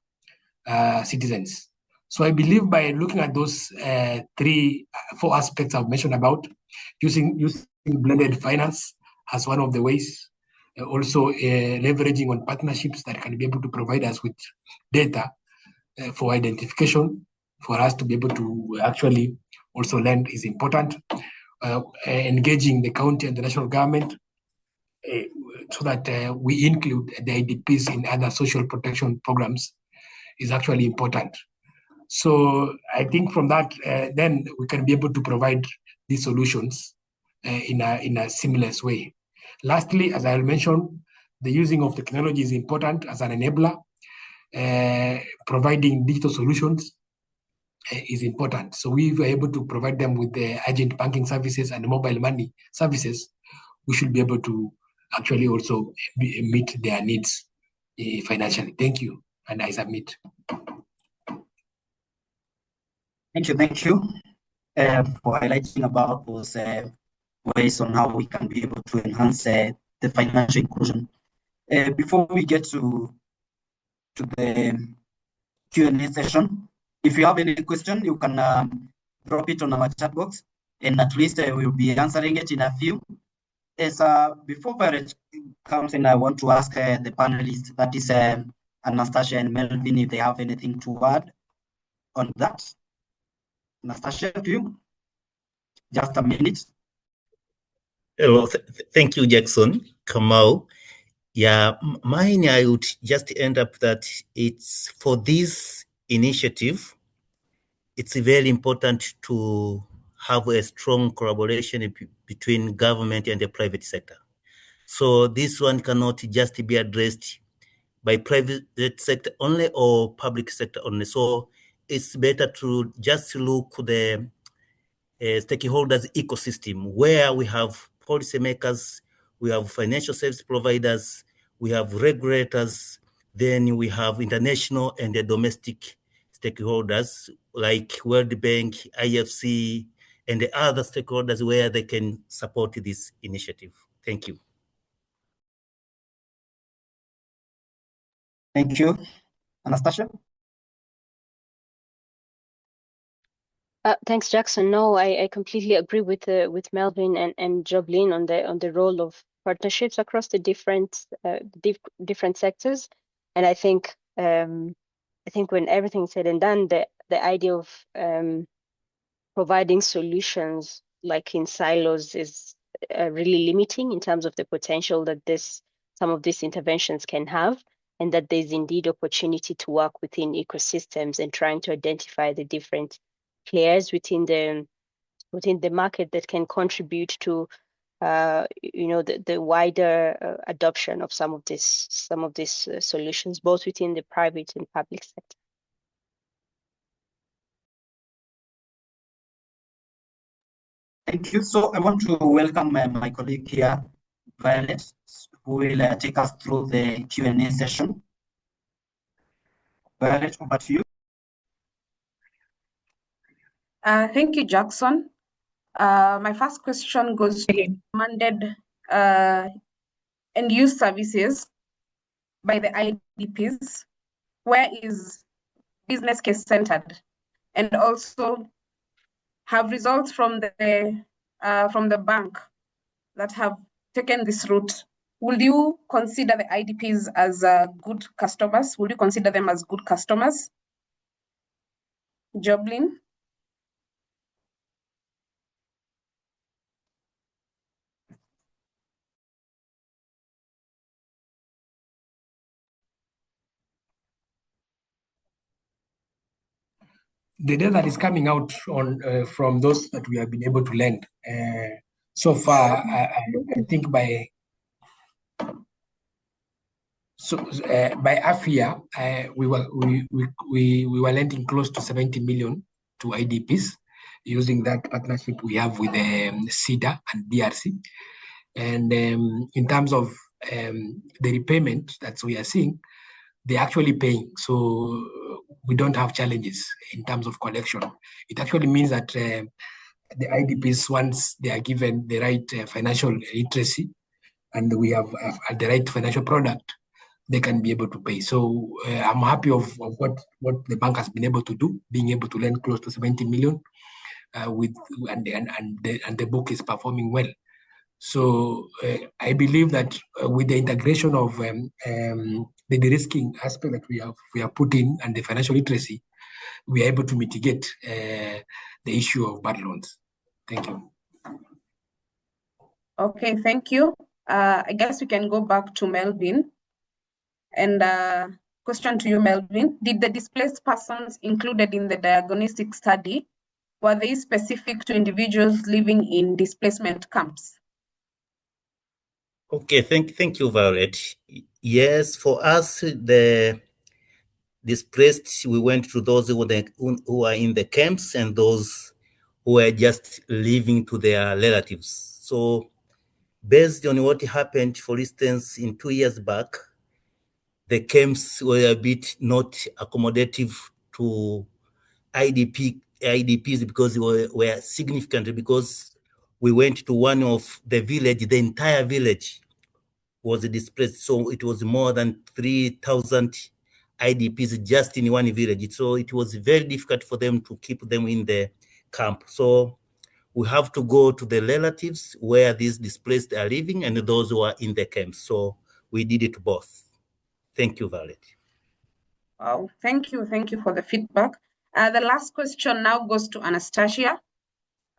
citizens. So I believe by looking at those 4 aspects I've mentioned about, using blended finance as one of the ways, also leveraging on partnerships that can be able to provide us with data for identification, for us to be able to actually also lend is important. Engaging the county and the national government so that we include the IDPs in other social protection programs is actually important. So I think from that, then we can be able to provide these solutions in a seamless way. Lastly, as I mentioned, the using of technology is important as an enabler. Providing digital solutions is important. So we were able to provide them with the urgent banking services and mobile money services. We should be able to actually also meet their needs financially. Thank you, and I submit. Thank you for highlighting about those ways on how we can be able to enhance the financial inclusion. Before we get to the Q&A session, if you have any question, you can drop it on our chat box, and at least we'll be answering it in a few. Before Violet comes in, I want to ask the panelists, that is Anastasia and Melvin, if they have anything to add on that. Anastasia, to you. Just a minute. Well, thank you, Jackson. Kamau. Yeah, mine, I would just end up that it's for this initiative, it's very important to have a strong collaboration between government and the private sector. So this one cannot just be addressed by private sector only or public sector only. So it's better to just look the stakeholders ecosystem where we have policymakers, we have financial service providers, we have regulators, then we have international and the domestic stakeholders like World Bank, IFC, and the other stakeholders where they can support this initiative. Thank you. Thank you. Anastasia? Thanks, Jackson. No, I completely agree with Melvin and Joblin on the role of partnerships across the different sectors, and I think when everything's said and done, the idea of providing solutions like in silos is really limiting in terms of the potential that some of these interventions can have, and that there's indeed opportunity to work within ecosystems and trying to identify the different players within the market that can contribute to the wider adoption of some of these solutions, both within the private and public sector. Thank you. So I want to welcome my colleague here, Violet, who will take us through the Q&A session. Violet, over to you. Thank you, Jackson. My first question goes to demanded and use services by the IDPs. Where is business case centered? And also, have results from the bank that have taken this route, will you consider the IDPs as good customers? Will you consider them as good customers? Joblin? The data that is coming out from those that we have been able to lend so far, I think by AFIA, we were lending close to 70 million to IDPs using that partnership we have with CEDA and DRC. And in terms of the repayment that we are seeing, they're actually paying. So we don't have challenges in terms of collection. It actually means that the IDPs, once they are given the right financial literacy and we have the right financial product, they can be able to pay. So I'm happy of what the bank has been able to do, being able to lend close to 70 million and the book is performing well. So I believe that with the integration of the de-risking aspect that we have put in and the financial literacy, we are able to mitigate the issue of bad loans. Thank you. Okay, thank you. I guess we can go back to Melvin. And question to you, Melvin. Did the displaced persons included in the diagnostic study, were they specific to individuals living in displacement camps? Okay, thank you, Violet. Yes, for us, the displaced, we went to those who are in the camps and those who are just living to their relatives. So based on what happened, for instance, in 2 years back, the camps were a bit not accommodative to IDPs because they were significant, because we went to one of the village, the entire village was displaced. So it was more than 3,000 IDPs just in one village. So it was very difficult for them to keep them in the camp. So we have to go to the relatives where these displaced are living and those who are in the camps. So we did it both. Thank you, Violet. Wow, thank you for the feedback. The last question now goes to Anastasia.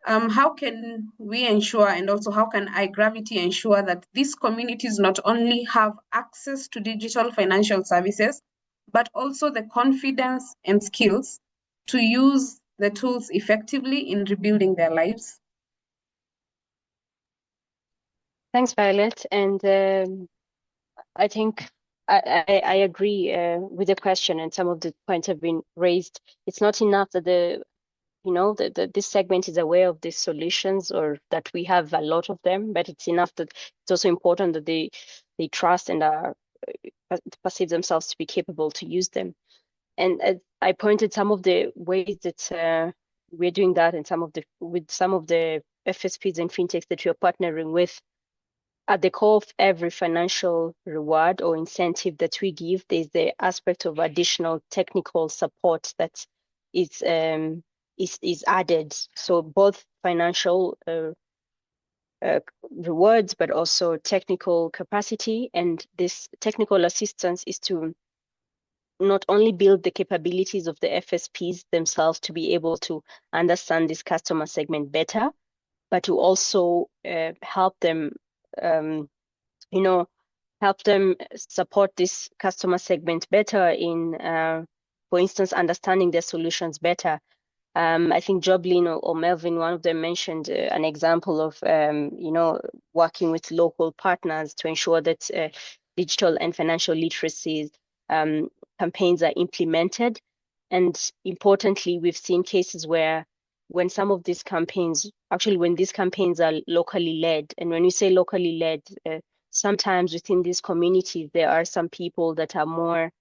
How can we ensure, and also how can iGravity ensure that these communities not only have access to digital financial services, but also the confidence and skills to use the tools effectively in rebuilding their lives? Thanks, Violet. And I think I agree with the question, and some of the points have been raised. It's not enough that this segment is aware of these solutions or that we have a lot of them, but it's enough that it's also important that they trust and perceive themselves to be capable to use them. And I pointed some of the ways that we're doing that, and with some of the FSPs and fintechs that we are partnering with. At the core of every financial reward or incentive that we give, there's the aspect of additional technical support that is added. So both financial rewards, but also technical capacity. And this technical assistance is to not only build the capabilities of the FSPs themselves to be able to understand this customer segment better, but to also help them help them support this customer segment better in, for instance, understanding their solutions better. I think Joblin or Melvin, one of them, mentioned an example of, working with local partners to ensure that digital and financial literacy campaigns are implemented. And importantly, we've seen cases where when some of these campaigns, when these campaigns are locally led, and when we say locally led, sometimes within these communities, there are some people that are more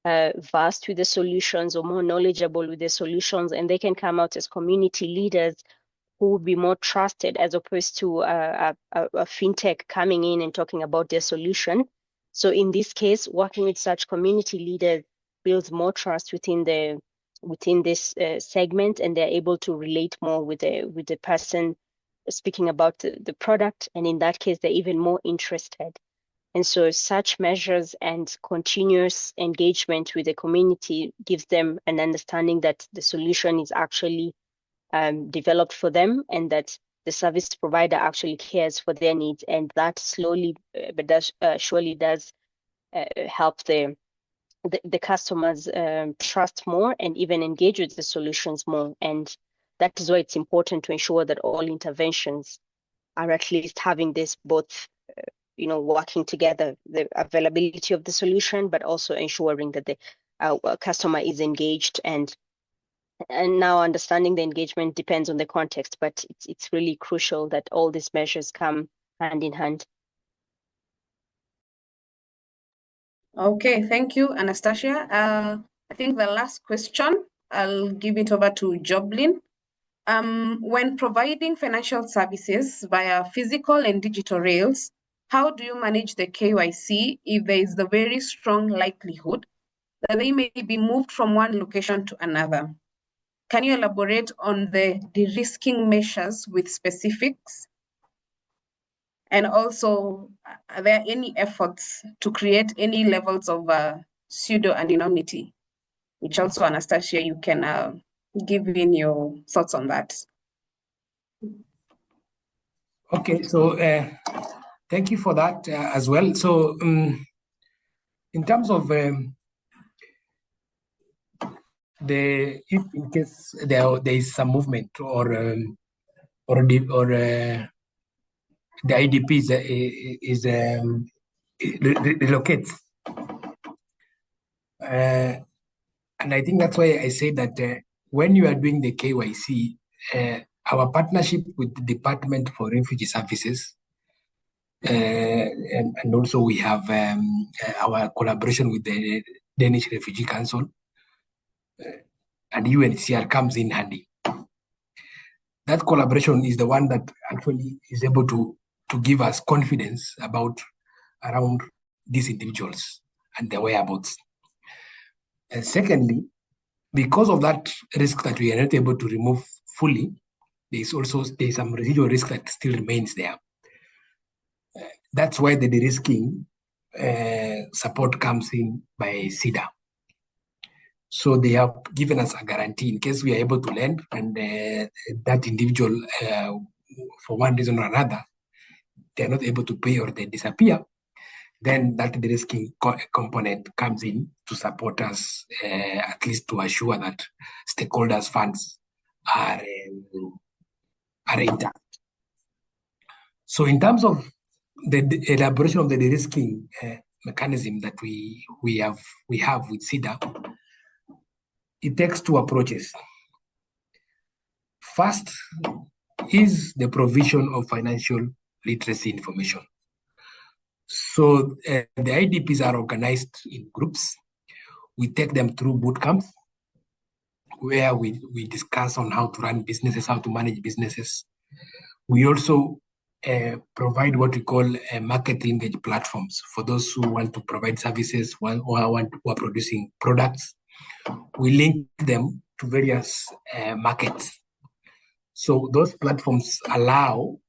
vast with the solutions or more knowledgeable with the solutions, and they can come out as community leaders who would be more trusted as opposed to a fintech coming in and talking about their solution. So in this case, working with such community leaders builds more trust within this segment, and they're able to relate more with the person speaking about the product, and in that case, they're even more interested. And so such measures and continuous engagement with the community gives them an understanding that the solution is actually developed for them, and that the service provider actually cares for their needs. And that slowly but surely does help the customers trust more and even engage with the solutions more. And that is why it's important to ensure that all interventions are at least having this both working together, the availability of the solution, but also ensuring that the customer is engaged. And now understanding the engagement depends on the context, but it's really crucial that all these measures come hand in hand. Okay, thank you, Anastasia. I think the last question, I'll give it over to Joblin. When providing financial services via physical and digital rails, how do you manage the KYC if there is the very strong likelihood that they may be moved from one location to another? Can you elaborate on the de-risking measures with specifics? And also, are there any efforts to create any levels of pseudo-anonymity? Which also, Anastasia, you can give in your thoughts on that. Okay, so thank you for that as well. So in terms of if in case there is some movement or the IDP is relocates, and I think that's why I say that when you are doing the KYC, our partnership with the Department for Refugee Services, and also we have our collaboration with the Danish Refugee Council, and UNHCR comes in handy. That collaboration is the one that actually is able to give us confidence around these individuals and their whereabouts. And secondly, because of that risk that we are not able to remove fully, there's some residual risk that still remains there. That's why the de-risking support comes in by CEDA. So they have given us a guarantee in case we are able to lend and that individual, for one reason or another, they're not able to pay or they disappear, then that de-risking component comes in to support us, at least to assure that stakeholders' funds are intact. So in terms of the elaboration of the de-risking mechanism that we have with SIDA, it takes two approaches. First is the provision of financial literacy information. So the IDPs are organized in groups. We take them through boot camps where we discuss on how to run businesses, how to manage businesses. We also provide what we call market linkage platforms for those who want to provide services or who are producing products. We link them to various markets. So those platforms allow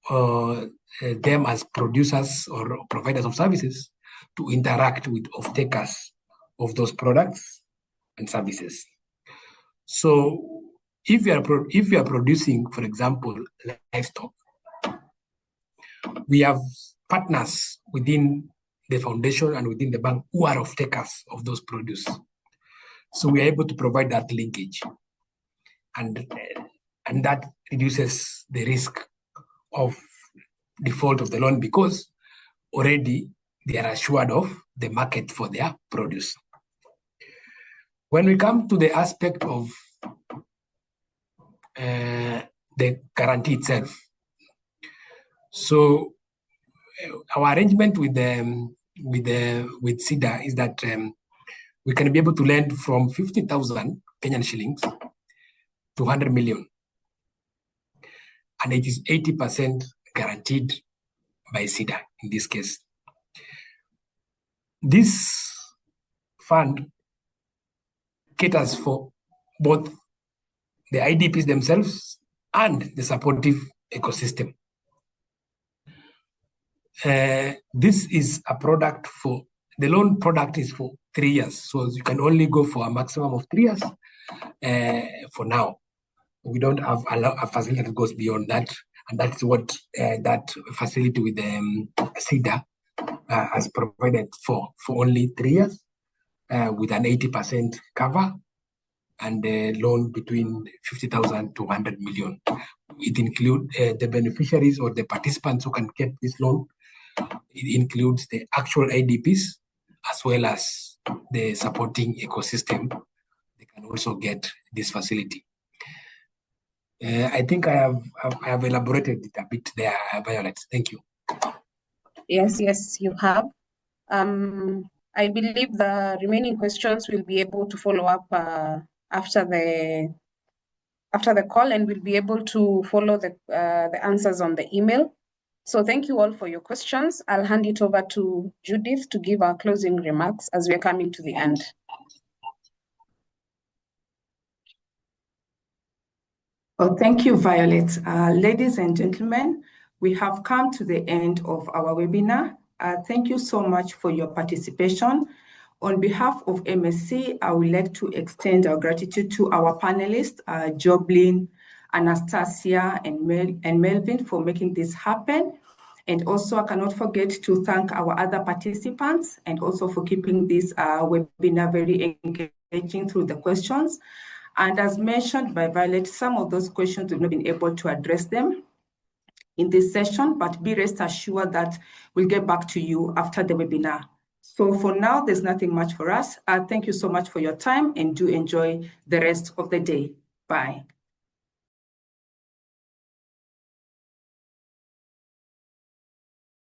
them as producers or providers of services to interact with off-takers of those products and services. So if you are producing, for example, livestock, we have partners within the foundation and within the bank who are off-takers of those produce. So we are able to provide that linkage, and that reduces the risk of default of the loan because already they are assured of the market for their produce. When we come to the aspect of the guarantee itself, so our arrangement with SIDA is that we can be able to lend from 50,000 Kenyan shillings to 100 million, and it is 80% guaranteed by SIDA in this case. This fund caters for both the IDPs themselves and the supportive ecosystem. This is a product for, the loan product is for 3 years. So you can only go for a maximum of 3 years for now. We don't have a facility that goes beyond that. And that's what that facility with SIDA has provided for only 3 years with an 80% cover and a loan between 50,000 to 100 million. It includes the beneficiaries or the participants who can get this loan. It includes the actual IDPs as well as the supporting ecosystem. They can also get this facility. I think I have elaborated it a bit there, Violet. Thank you. Yes, you have. I believe the remaining questions will be able to follow up after the call, and we'll be able to follow the answers on the email. So thank you all for your questions. I'll hand it over to Judith to give our closing remarks as we're coming to the end. Well, thank you, Violet. Ladies and gentlemen, we have come to the end of our webinar. Thank you so much for your participation. On behalf of MSC, I would like to extend our gratitude to our panelists, Joblin, Anastasia, and Melvin for making this happen. And also, I cannot forget to thank our other participants and also for keeping this webinar very engaging through the questions. And as mentioned by Violet, some of those questions we've not been able to address them in this session, but be rest assured that we'll get back to you after the webinar. So for now, there's nothing much for us. Thank you so much for your time and do enjoy the rest of the day. Bye.